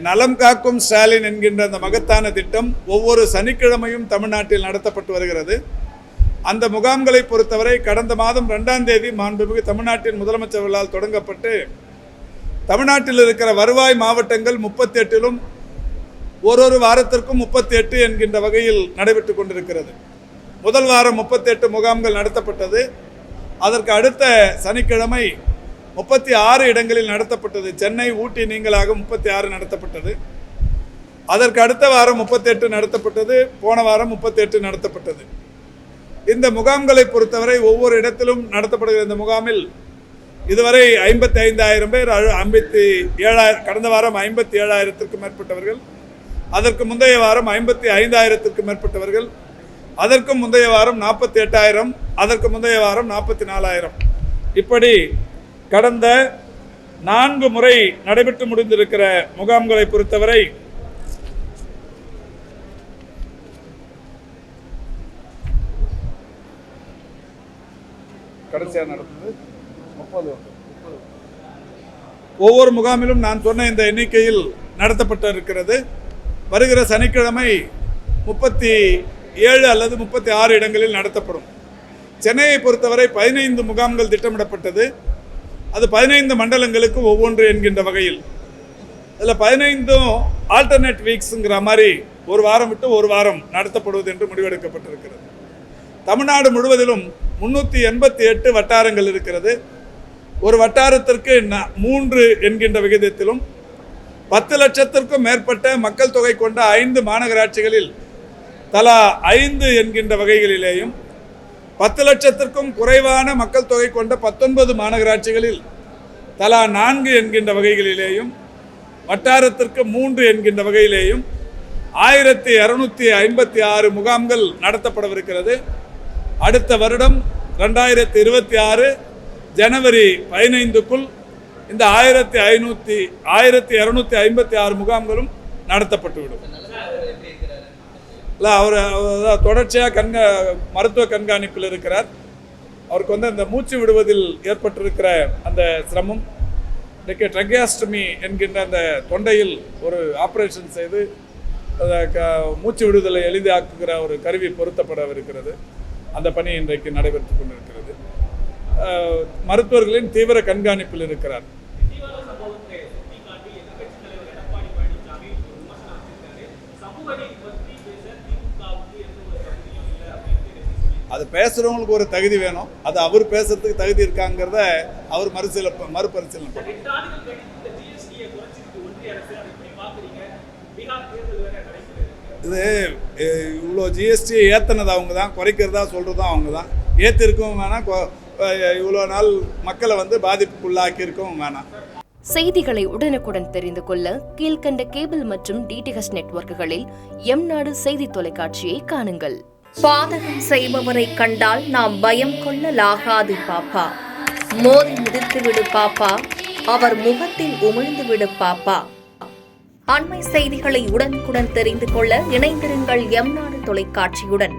நலம் காக்கும் ஸ்டாலின் என்கின்ற அந்த மகத்தான திட்டம் ஒவ்வொரு சனிக்கிழமையும் தமிழ்நாட்டில் நடத்தப்பட்டு வருகிறது. அந்த முகாம்களை பொறுத்தவரை கடந்த மாதம் 2ஆம் தேதி மாண்புமிகு தமிழ்நாட்டின் முதலமைச்சர்களால் தொடங்கப்பட்டு தமிழ்நாட்டில் இருக்கிற வருவாய் மாவட்டங்கள் 38லும் ஒரு வாரத்திற்கும் 38 என்கின்ற வகையில் நடைபெற்று கொண்டிருக்கிறது. முதல் வாரம் 38 முகாம்கள் நடத்தப்பட்டது. அதற்கு அடுத்த சனிக்கிழமை 36 இடங்களில் நடத்தப்பட்டது. சென்னை, ஊட்டி நீங்களாக 36 நடத்தப்பட்டது. அதற்கு அடுத்த வாரம் 38 நடத்தப்பட்டது. போன வாரம் 38 நடத்தப்பட்டது. இந்த முகாம்களை பொறுத்தவரை ஒவ்வொரு இடத்திலும் நடத்தப்படுகிற இந்த முகாமில் இதுவரை 55,000 பேர், 57,000, கடந்த வாரம் 57,000த்திற்கும் மேற்பட்டவர்கள், அதற்கு முந்தைய வாரம் 55,000த்திற்கும் மேற்பட்டவர்கள், அதற்கு முந்தைய வாரம் 48,000, அதற்கு முந்தைய வாரம் 44,000, இப்படி கடந்த 4 முறை நடைபெற்று முடிந்திருக்கிற முகாம்களை பொறுத்தவரை கடைசியாக நடந்தது 30. ஒவ்வொரு முகாமிலும் நான் சொன்ன இந்த எண்ணிக்கையில் நடத்தப்பட்டு இருக்கிறது. வருகிற சனிக்கிழமை 37 அல்லது 36 இடங்களில் நடத்தப்படும். சென்னையை பொறுத்தவரை 15 முகாம்கள் திட்டமிடப்பட்டது. அது 15 மண்டலங்களுக்கு ஒவ்வொன்று என்கின்ற வகையில். அதில் 15 ஆல்டர்னேட் வீக்ஸுங்கிற மாதிரி ஒரு வாரம் விட்டு ஒரு வாரம் நடத்தப்படுவது என்று முடிவெடுக்கப்பட்டிருக்கிறது. தமிழ்நாடு முழுவதிலும் 388 வட்டாரங்கள் இருக்கிறது. ஒரு வட்டாரத்திற்கு 3 என்கின்ற விகிதத்திலும் 10 லட்சத்திற்கும் மேற்பட்ட மக்கள் தொகை கொண்ட 5 மாநகராட்சிகளில் தலா 5 என்கின்ற வகைகளிலேயும் 10 லட்சத்திற்கும் குறைவான மக்கள் தொகை கொண்ட 19 மாநகராட்சிகளில் தலா 4 என்கின்ற வகைகளிலேயும் வட்டாரத்திற்கு 3 என்கின்ற வகையிலேயும் 1256 முகாம்கள் நடத்தப்படவிருக்கிறது. அடுத்த வருடம் 2026 ஜனவரி 15க்குள் இந்த 1256 முகாம்களும் நடத்தப்பட்டுவிடும். இல்லை, அவர் தொடர்ச்சியாக மருத்துவ கண்காணிப்பில் இருக்கிறார். அவருக்கு அந்த மூச்சு விடுவதில் ஏற்பட்டிருக்கிற அந்த சிரமம், இன்றைக்கு ட்ரக்கியாஸ்டமி என்கின்ற அந்த தொண்டையில் ஒரு ஆப்ரேஷன் செய்து மூச்சு விடுதலை எளிதாக்குகிற ஒரு கருவி பொருத்தப்படவிருக்கிறது. அந்த பணி இன்றைக்கு நடைபெற்று கொண்டிருக்கிறது. மருத்துவர்களின் தீவிர கண்காணிப்பில் இருக்கிறார். அது பேசுறவங்களுக்கு ஒரு தகுதி வேணும். அது அவர் பேசுறதுக்கு தகுதி இருக்காங்கிறத அவர் மறுபரிசீலனை பண்ணுறார். இது இவ்வளோ ஜிஎஸ்டியை ஏற்றினது அவங்க தான், குறைக்கிறதா சொல்கிறதும் அவங்க தான். ஏற்றிருக்கவும் வேணாம், இவ்வளோ நாள் மக்களை பாதிப்புக்குள்ளாக்கியிருக்கவும் வேணாம். செய்திகளை உடனுக்குடன் தெரிந்து கொள்ள கீழ்கண்ட கேபிள் மற்றும் டிடிஹெச் நெட்வொர்க்குகளில் எம்நாடு செய்தி தொலைக்காட்சியை காணுங்கள். பாதகம் செய்பவரை கண்டால் நாம் பயம் கொள்ளலாகாது பாப்பா. மோதி மிதித்து விடு பாப்பா, அவர் முகத்தில் உமிழ்ந்து விடு பாப்பா. அண்மை செய்திகளை உடனுக்குடன் தெரிந்து கொள்ள இணைந்திருங்கள் எம்நாடு தொலைக்காட்சியுடன்.